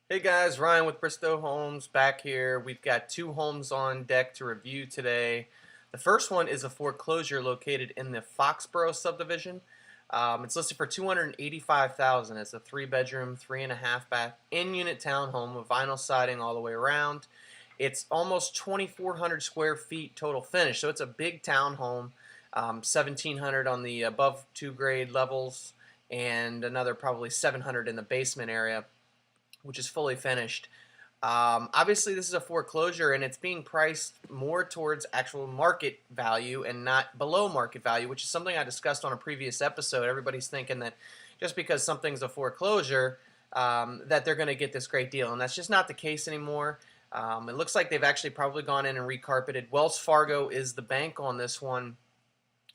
Hey guys, Ryan with Bristow Homes back here. We've got two homes on deck to review today. The first one is a foreclosure located in the Foxborough subdivision. It's listed for $285,000. It's a three-bedroom, three and a half bath in-unit townhome with vinyl siding all the way around. It's almost 2,400 square feet total finish, so it's a big townhome. 1,700 on the above two grade levels, and another probably 700 in the basement area, which is fully finished. Obviously, this is a foreclosure, and it's being priced more towards actual market value and not below market value, which is something I discussed on a previous episode. Everybody's thinking that just because something's a foreclosure, that they're going to get this great deal, and that's just not the case anymore. It looks like they've actually probably gone in and recarpeted. Wells Fargo is the bank on this one,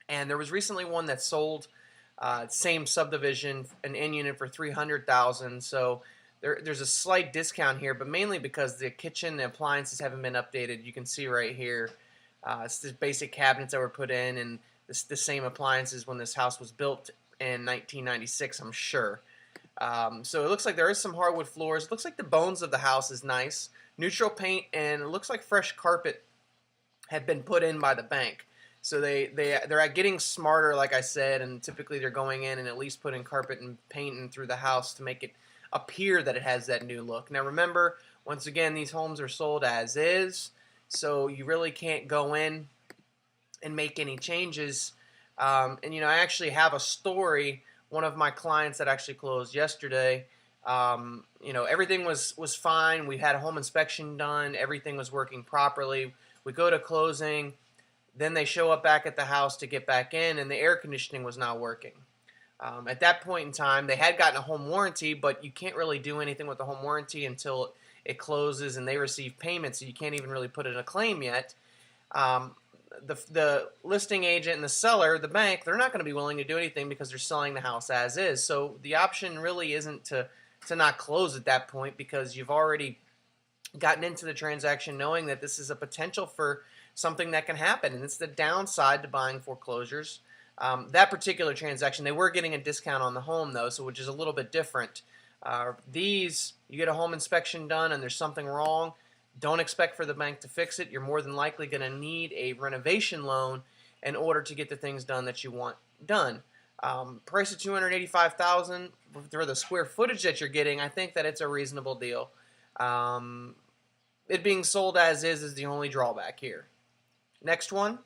and there was recently one that sold, same subdivision, an in unit for $300,000. So there's a slight discount here, but mainly because the kitchen, the appliances haven't been updated. You can see right here, it's the basic cabinets that were put in, and the same appliances when this house was built in 1996, I'm sure. So it looks like there is some hardwood floors. It looks like the bones of the house is nice. Neutral paint, and it looks like fresh carpet had been put in by the bank. So they're getting smarter, like I said, and typically they're going in and at least putting carpet and painting through the house to make it appear that it has that new look. Now remember, once again, these homes are sold as is, so you really can't go in and make any changes. And I actually have a story. One of my clients that actually closed yesterday. Everything was fine. We had a home inspection done. Everything was working properly. We go to closing. Then they show up back at the house to get back in, and the air conditioning was not working. At that point in time, they had gotten a home warranty, but you can't really do anything with the home warranty until it closes and they receive payment, so you can't even really put in a claim yet. The listing agent and the seller, the bank, they're not going to be willing to do anything because they're selling the house as is. So the option really isn't to not close at that point, because you've already gotten into the transaction knowing that this is a potential for something that can happen, and it's the downside to buying foreclosures. That particular transaction, they were getting a discount on the home, though, so which is a little bit different. These, you get a home inspection done and there's something wrong, don't expect for the bank to fix it. You're more than likely going to need a renovation loan in order to get the things done that you want done. Price of $285,000 for the square footage that you're getting. I think that it's a reasonable deal. It being sold as is the only drawback here. Next one,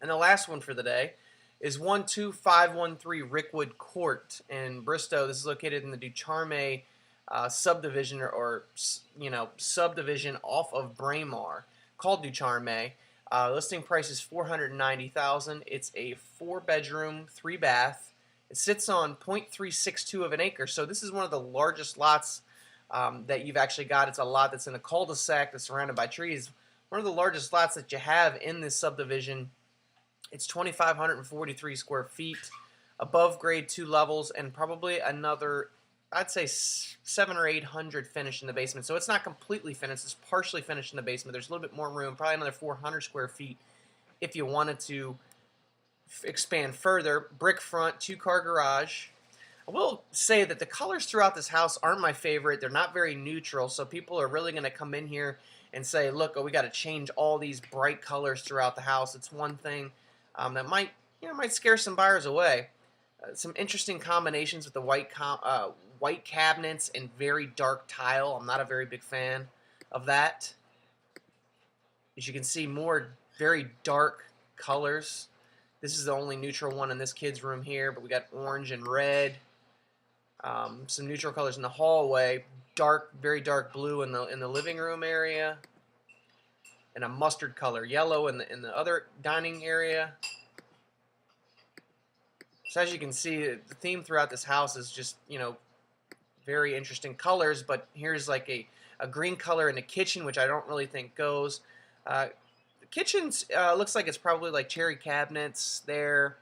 and the last one for the day, is 12513 Rickwood Court in Bristow. This is located in the Ducharme subdivision, or subdivision off of Braemar, called Ducharme. Listing price is $490,000. It's a 4-bedroom, 3-bath. It sits on 0.362 of an acre, so this is one of the largest lots that you've actually got. It's a lot that's in a cul-de-sac that's surrounded by trees. One of the largest lots that you have in this subdivision. It's 2,543 square feet, above grade 2 levels, and probably another, I'd say 700 or 800 finished in the basement. So it's not completely finished. It's partially finished in the basement. There's a little bit more room, probably another 400 square feet if you wanted to expand further. Brick front, 2-car garage. I will say that the colors throughout this house aren't my favorite. They're not very neutral, so people are really going to come in here and say, look, we got to change all these bright colors throughout the house. It's one thing that might scare some buyers away. Some interesting combinations with the white cabinets and very dark tile. I'm not a very big fan of that. As you can see, more very dark colors. This is the only neutral one in this kid's room here, but we got orange and red. Some neutral colors in the hallway. Very dark blue in the living room area, and a mustard color, yellow in the other dining area. So as you can see, the theme throughout this house is just very interesting colors. But here's like a green color in the kitchen, which I don't really think goes. The kitchen looks like it's probably like cherry cabinets there.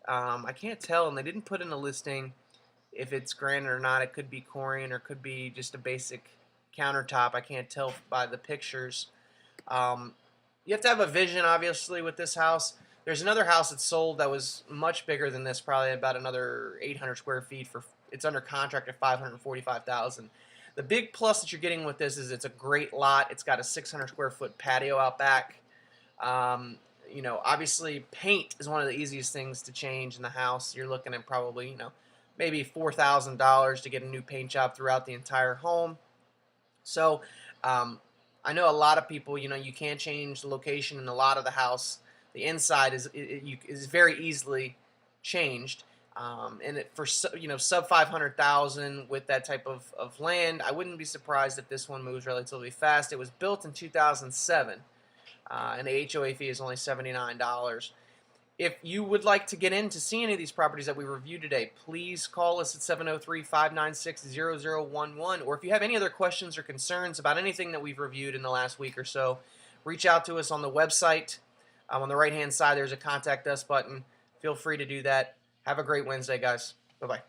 I can't tell, and they didn't put in a listing if it's granite or not. It could be Corian or could be just a basic countertop. I can't tell by the pictures. You have to have a vision, obviously, with this house. There's another house that's sold that was much bigger than this, probably about another 800 square feet. It's under contract at $545,000. The big plus that you're getting with this is it's a great lot. It's got a 600 square foot patio out back. You know, obviously paint is one of the easiest things to change in the house. You're looking at probably, you know, maybe $4,000 to get a new paint job throughout the entire home. So I know a lot of people, you know, you can change the location in a lot of the house. The inside is very easily changed. And for, you know, sub 500,000 with that type of land, I wouldn't be surprised if this one moves relatively fast. It was built in 2007, and the HOA fee is only $79. If you would like to get in to see any of these properties that we reviewed today, please call us at 703-596-0011. Or if you have any other questions or concerns about anything that we've reviewed in the last week or so, reach out to us on the website. On the right-hand side, there's a Contact Us button. Feel free to do that. Have a great Wednesday, guys. Bye-bye.